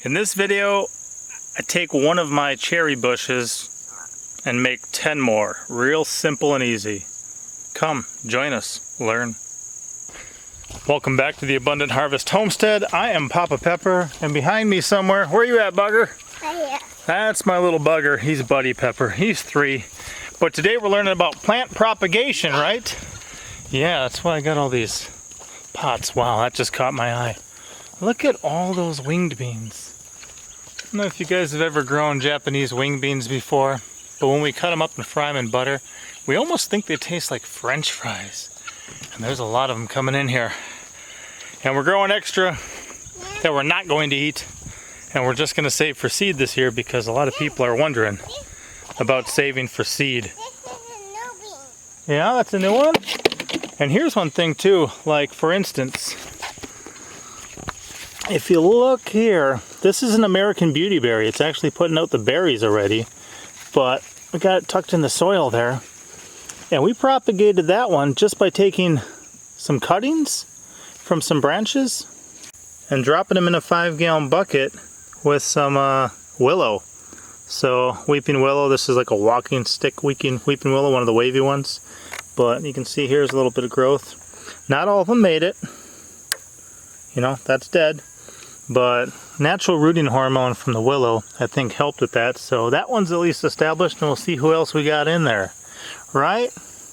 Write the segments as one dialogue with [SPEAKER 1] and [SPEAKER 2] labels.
[SPEAKER 1] In this video, I take one of my cherry bushes and make 10 more. Real simple and easy. Come, join us, learn. Welcome back to the Abundant Harvest Homestead. I am Papa Pepper, and behind me somewhere, where you at, Bugger?
[SPEAKER 2] Right here.
[SPEAKER 1] That's my little Bugger. He's Buddy Pepper. He's 3. But today we're learning about plant propagation, right? Yeah, that's why I got all these pots. Wow, that just caught my eye. Look at all those winged beans. I don't know if you guys have ever grown Japanese wing beans before, but when we cut them up and fry them in butter, we almost think they taste like French fries. And there's a lot of them coming in here. And we're growing extra that we're not going to eat, and we're just going to save for seed this year because a lot of people are wondering about saving for seed.
[SPEAKER 2] This is a new bean.
[SPEAKER 1] Yeah, that's a new one. And here's one thing too, like for instance, if you look here, this is an American beauty berry. It's actually putting out the berries already, but we got it tucked in the soil there. And we propagated that one just by taking some cuttings from some branches and dropping them in a 5-gallon bucket with some willow. So weeping willow, this is like a walking stick weeping willow, one of the wavy ones. But you can see here's a little bit of growth. Not all of them made it. You know, that's dead. But natural rooting hormone from the willow, I think, helped with that. So that one's at least established, and we'll see who else we got in there. Right?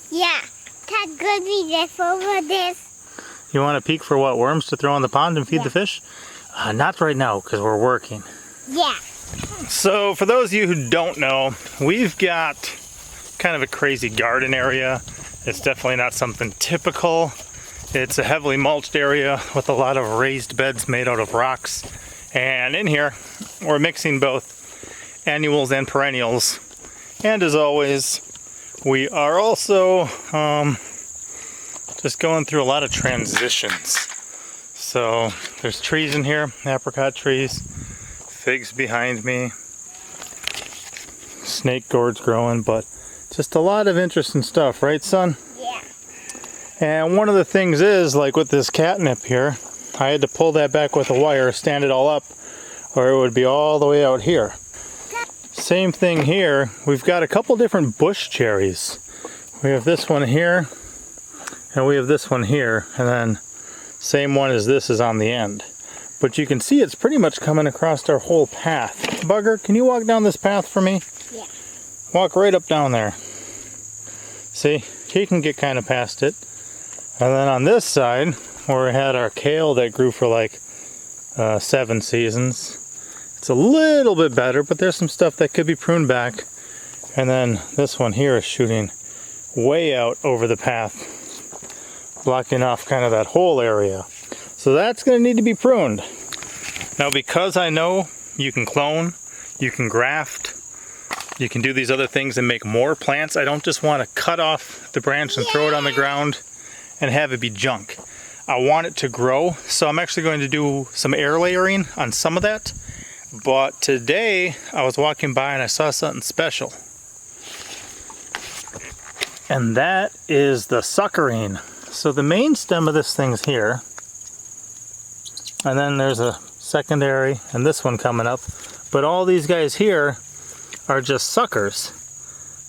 [SPEAKER 2] Yeah. That could be this over this.
[SPEAKER 1] You want to peek for what? Worms to throw in the pond and feed the fish? Not right now, because we're working.
[SPEAKER 2] Yeah.
[SPEAKER 1] So for those of you who don't know, we've got kind of a crazy garden area. It's definitely not something typical. It's a heavily mulched area with a lot of raised beds made out of rocks. And in here, we're mixing both annuals and perennials. And as always, we are also just going through a lot of transitions. So there's trees in here, apricot trees, figs behind me, snake gourds growing, but just a lot of interesting stuff, right, son?
[SPEAKER 2] Yeah.
[SPEAKER 1] And one of the things is, like with this catnip here, I had to pull that back with a wire, stand it all up, or it would be all the way out here. Same thing here, we've got a couple different bush cherries. We have this one here, and we have this one here, and then same one as this is on the end. But you can see it's pretty much coming across our whole path. Bugger, can you walk down this path for me?
[SPEAKER 2] Yeah.
[SPEAKER 1] Walk right up down there. See, he can get kind of past it. And then on this side, where we had our kale that grew for like 7 seasons, it's a little bit better, but there's some stuff that could be pruned back. And then this one here is shooting way out over the path, blocking off kind of that whole area. So that's going to need to be pruned. Now, because I know you can clone, you can graft, you can do these other things and make more plants, I don't just want to cut off the branch and throw it on the ground and have it be junk. I want it to grow, so I'm actually going to do some air layering on some of that. But today, I was walking by and I saw something special. And that is the suckering. So the main stem of this thing's here. And then there's a secondary and this one coming up. But all these guys here are just suckers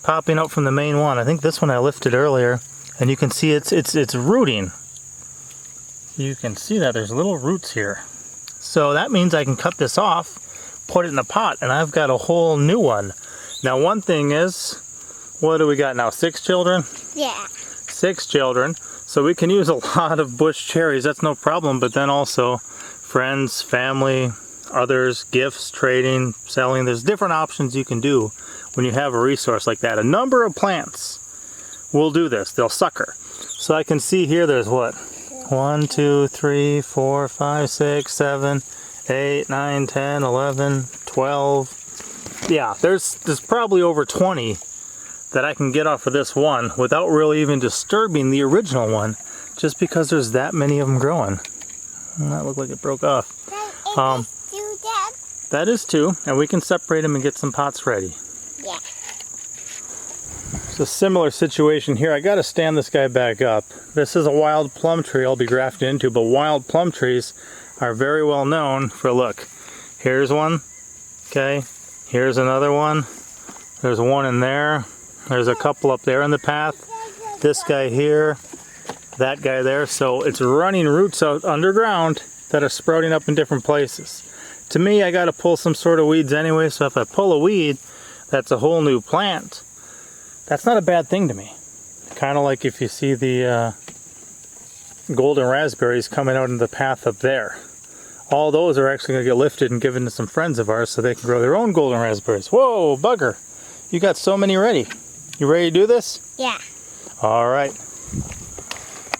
[SPEAKER 1] popping out from the main one. I think this one I lifted earlier. And you can see it's rooting. You can see that there's little roots here. So that means I can cut this off, put it in the pot, and I've got a whole new one. Now one thing is, what do we got now? 6 children?
[SPEAKER 2] Yeah.
[SPEAKER 1] 6 children. So we can use a lot of bush cherries, that's no problem, but then also friends, family, others, gifts, trading, selling. There's different options you can do when you have a resource like that. A number of plants will do this. They'll sucker. So I can see here there's what? 1, 2, 3, 4, 5, 6, 7, 8, 9, 10, 11, 12. Yeah, there's probably over 20 that I can get off of this one without really even disturbing the original one, just because there's that many of them growing. And that looked like it broke off. That is 2, and we can separate them and get some pots ready.
[SPEAKER 2] Yeah.
[SPEAKER 1] It's a similar situation here. I got to stand this guy back up. This is a wild plum tree I'll be grafted into, but wild plum trees are very well known for, look, Here's one. Okay. Here's another one. There's one in there. There's a couple up there in the path. This guy here. That guy there. So it's running roots out underground that are sprouting up in different places. To me, I got to pull some sort of weeds anyway. So if I pull a weed, that's a whole new plant. That's not a bad thing to me. Kind of like if you see the golden raspberries coming out in the path up there. All those are actually going to get lifted and given to some friends of ours so they can grow their own golden raspberries. Whoa, bugger. You got so many ready. You ready to do this?
[SPEAKER 2] Yeah.
[SPEAKER 1] All right.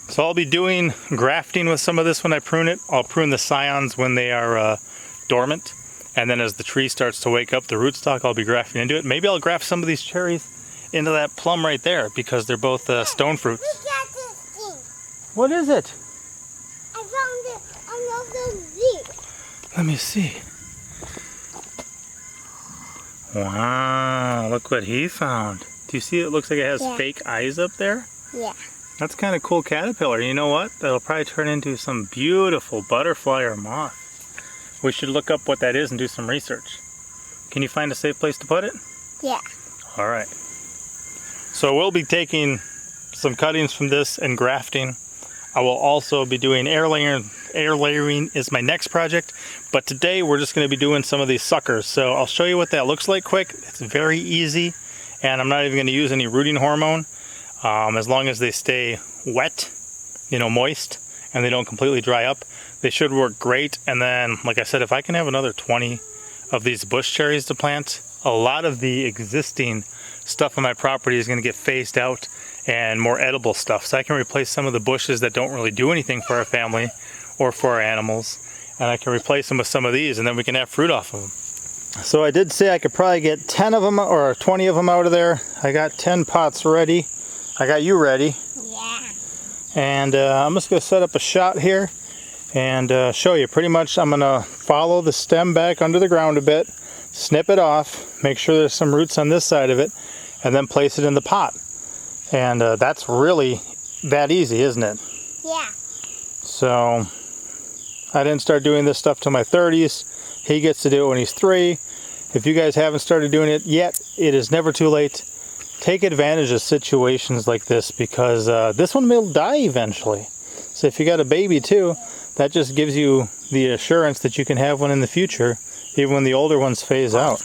[SPEAKER 1] So I'll be doing grafting with some of this when I prune it. I'll prune the scions when they are dormant. And then as the tree starts to wake up, the rootstock, I'll be grafting into it. Maybe I'll graft some of these cherries into that plum right there because they're both stone fruits.
[SPEAKER 2] Look at this thing.
[SPEAKER 1] What is it?
[SPEAKER 2] I found it on the zip.
[SPEAKER 1] Let me see. Wow, look what he found. Do you see it looks like it has fake eyes up there?
[SPEAKER 2] Yeah.
[SPEAKER 1] That's kind of cool caterpillar. You know what? That'll probably turn into some beautiful butterfly or moth. We should look up what that is and do some research. Can you find a safe place to put it?
[SPEAKER 2] Yeah.
[SPEAKER 1] All right. So we'll be taking some cuttings from this and grafting. I will also be doing air layering. Air layering is my next project, but today we're just going to be doing some of these suckers. So I'll show you what that looks like quick. It's very easy, and I'm not even going to use any rooting hormone. As long as they stay wet, moist, and they don't completely dry up, they should work great. And then, like I said, if I can have another 20 of these bush cherries to plant, a lot of the existing stuff on my property is going to get phased out and more edible stuff. So I can replace some of the bushes that don't really do anything for our family or for our animals, and I can replace them with some of these, and then we can have fruit off of them. So I did say I could probably get 10 of them or 20 of them out of there. I got 10 pots ready. I got you ready.
[SPEAKER 2] Yeah.
[SPEAKER 1] And I'm just going to set up a shot here and show you. Pretty much I'm going to follow the stem back under the ground a bit, snip it off, make sure there's some roots on this side of it, and then place it in the pot. And that's really that easy, isn't it?
[SPEAKER 2] Yeah.
[SPEAKER 1] So I didn't start doing this stuff till my 30s. He gets to do it when he's 3. If you guys haven't started doing it yet, it is never too late. Take advantage of situations like this because this one will die eventually. So if you got a baby too, that just gives you the assurance that you can have one in the future, even when the older ones phase out.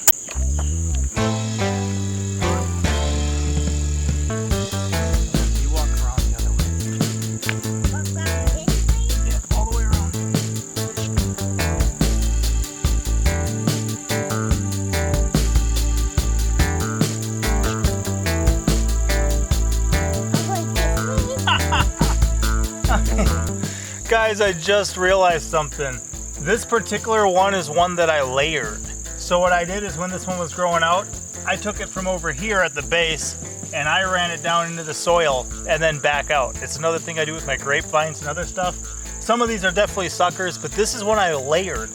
[SPEAKER 1] Guys, I just realized something. This particular one is one that I layered. So what I did is when this one was growing out, I took it from over here at the base and I ran it down into the soil and then back out. It's another thing I do with my grapevines and other stuff. Some of these are definitely suckers, but this is one I layered.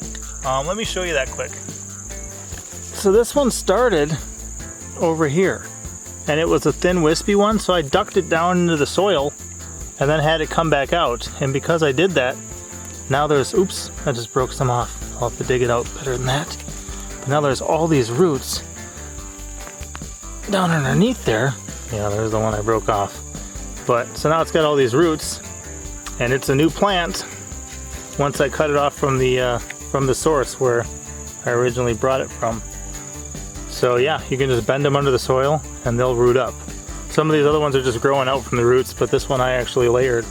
[SPEAKER 1] Let me show you that quick. So this one started over here and it was a thin wispy one, so I ducked it down into the soil and then had it come back out. And because I did that, now there's, oops, I just broke some off. I'll have to dig it out better than that. But now there's all these roots down underneath there. Yeah, there's the one I broke off. But, so now it's got all these roots, and it's a new plant once I cut it off from the source where I originally brought it from. So yeah, you can just bend them under the soil and they'll root up. Some of these other ones are just growing out from the roots, but this one I actually layered.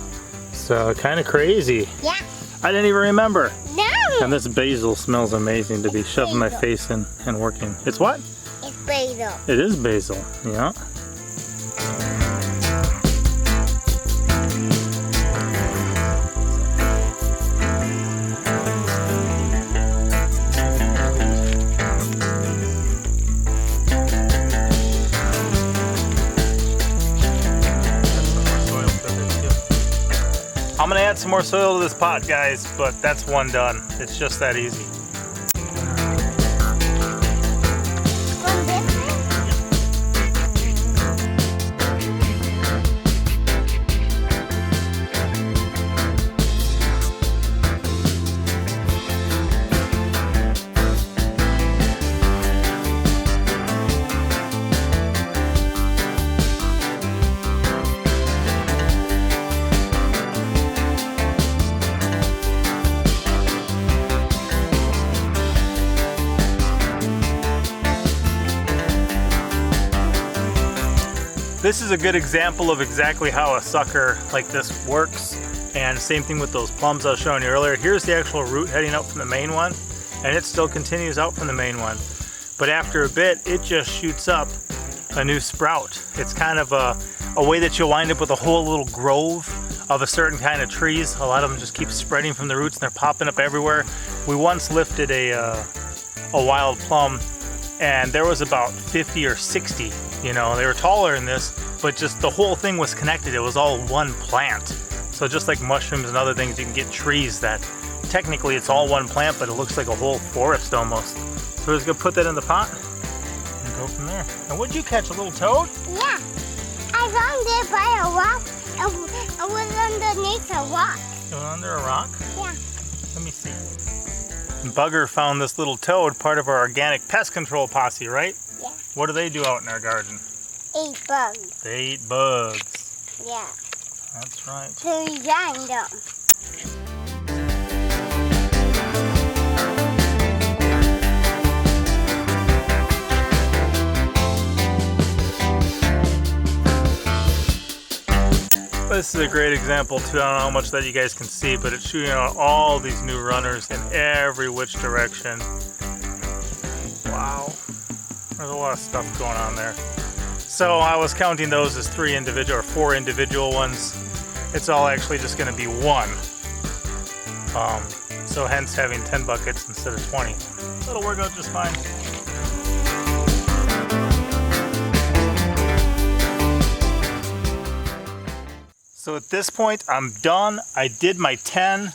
[SPEAKER 1] So kind of crazy.
[SPEAKER 2] Yeah.
[SPEAKER 1] I didn't even remember.
[SPEAKER 2] No.
[SPEAKER 1] And this basil smells amazing to be shoving my face in and working. It's what?
[SPEAKER 2] It's basil.
[SPEAKER 1] It is basil, yeah. I'm gonna add some more soil to this pot, guys, but that's one done. It's just that easy.
[SPEAKER 2] From this way?
[SPEAKER 1] This is a good example of exactly how a sucker like this works. And same thing with those plums I was showing you earlier. Here's the actual root heading out from the main one, and it still continues out from the main one. But after a bit, it just shoots up a new sprout. It's kind of a way that you'll wind up with a whole little grove of a certain kind of trees. A lot of them just keep spreading from the roots and they're popping up everywhere. We once lifted a wild plum, and there was about 50 or 60. You know, they were taller than this, but just the whole thing was connected. It was all one plant. So just like mushrooms and other things, you can get trees that technically it's all one plant, but it looks like a whole forest almost. So we're just gonna put that in the pot and go from there. And would you catch a little toad?
[SPEAKER 2] Yeah. I found it by a rock. It was underneath a rock.
[SPEAKER 1] It was under a rock?
[SPEAKER 2] Yeah.
[SPEAKER 1] Let me see. Bugger found this little toad, part of our organic pest control posse, right?
[SPEAKER 2] Yeah.
[SPEAKER 1] What do they do out in our garden?
[SPEAKER 2] Eat bugs.
[SPEAKER 1] They eat bugs.
[SPEAKER 2] Yeah.
[SPEAKER 1] That's right.
[SPEAKER 2] So we grind them.
[SPEAKER 1] This is a great example too. I don't know how much that you guys can see, but it's shooting out all these new runners in every which direction. Wow. There's a lot of stuff going on there. So I was counting those as 4 individual ones. It's all actually just going to be one. So hence having 10 buckets instead of 20. That'll work out just fine. So at this point, I'm done. I did my 10.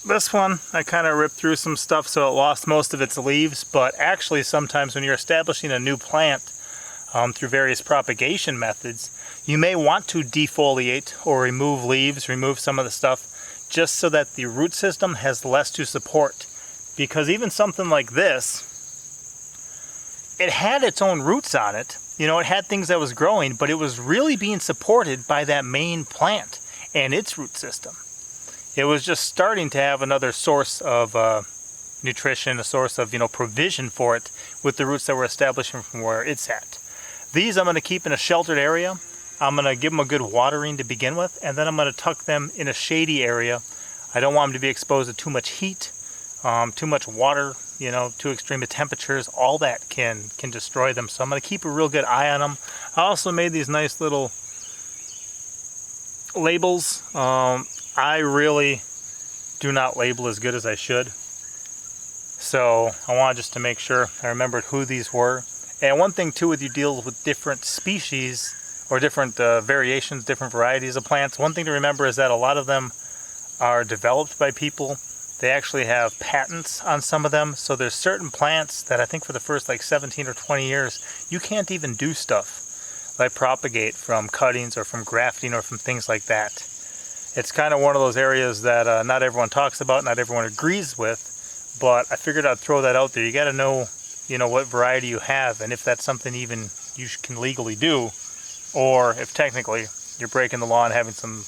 [SPEAKER 1] This one, I kind of ripped through some stuff so it lost most of its leaves, but actually sometimes when you're establishing a new plant through various propagation methods, you may want to defoliate or remove leaves, remove some of the stuff, just so that the root system has less to support. Because even something like this, it had its own roots on it. You know, it had things that was growing, but it was really being supported by that main plant and its root system. It was just starting to have another source of nutrition, a source of, provision for it with the roots that were establishing from where it's at. These I'm going to keep in a sheltered area. I'm going to give them a good watering to begin with, and then I'm going to tuck them in a shady area. I don't want them to be exposed to too much heat, too much water, too extreme of temperatures. All that can destroy them. So I'm going to keep a real good eye on them. I also made these nice little labels. I really do not label as good as I should. So I wanted just to make sure I remembered who these were. And one thing too, with you deal with different species or different variations, different varieties of plants, one thing to remember is that a lot of them are developed by people. They actually have patents on some of them. So there's certain plants that I think for the first 17 or 20 years, you can't even do stuff like propagate from cuttings or from grafting or from things like that. It's kind of one of those areas that not everyone talks about, not everyone agrees with, but I figured I'd throw that out there. You got to know, what variety you have and if that's something even you can legally do, or if technically you're breaking the law and having some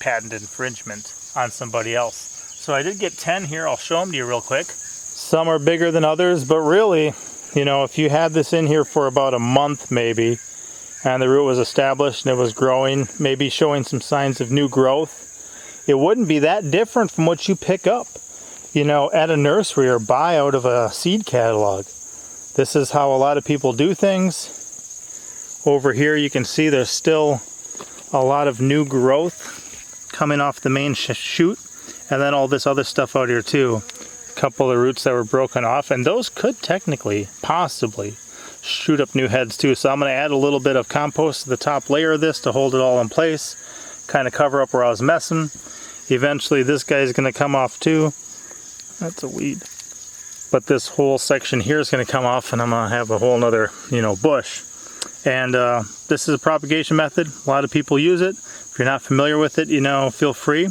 [SPEAKER 1] patent infringement on somebody else. So I did get 10 here. I'll show them to you real quick. Some are bigger than others, but really, if you had this in here for about a month maybe, and the root was established and it was growing, maybe showing some signs of new growth, it wouldn't be that different from what you pick up, at a nursery or buy out of a seed catalog. This is how a lot of people do things. Over here you can see there's still a lot of new growth coming off the main shoot. And then all this other stuff out here too. A couple of roots that were broken off, and those could technically, possibly, shoot up new heads too. So I'm going to add a little bit of compost to the top layer of this to hold it all in place, kind of cover up where I was messing. Eventually this guy's going to come off too. That's a weed. But this whole section here is going to come off, and I'm going to have a whole nother, bush. And this is a propagation method. A lot of people use it. If you're not familiar with it, feel free.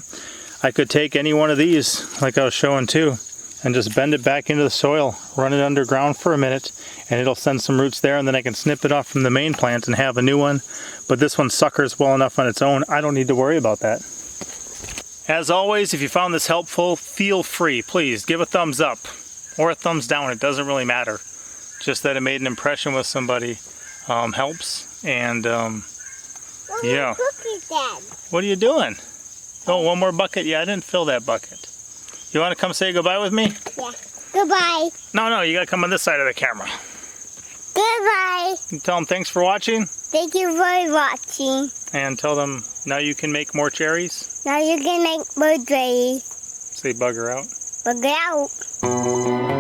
[SPEAKER 1] I could take any one of these, like I was showing too, and just bend it back into the soil, run it underground for a minute, and it'll send some roots there, and then I can snip it off from the main plant and have a new one. But this one suckers well enough on its own, I don't need to worry about that. As always, if you found this helpful, feel free, please give a thumbs up or a thumbs down. It doesn't really matter. Just that it made an impression with somebody. helps. And
[SPEAKER 2] What
[SPEAKER 1] yeah.
[SPEAKER 2] cookies, Dad?
[SPEAKER 1] What are you doing? Oh, one more bucket? Yeah, I didn't fill that bucket. You want to come say goodbye with me?
[SPEAKER 2] Yeah. Goodbye.
[SPEAKER 1] No, you got to come on this side of the camera.
[SPEAKER 2] Goodbye.
[SPEAKER 1] You tell them thanks for watching.
[SPEAKER 2] Thank you for watching.
[SPEAKER 1] And tell them now you can make more cherries.
[SPEAKER 2] Now you can make more cherries.
[SPEAKER 1] Say bugger out.
[SPEAKER 2] Bugger out.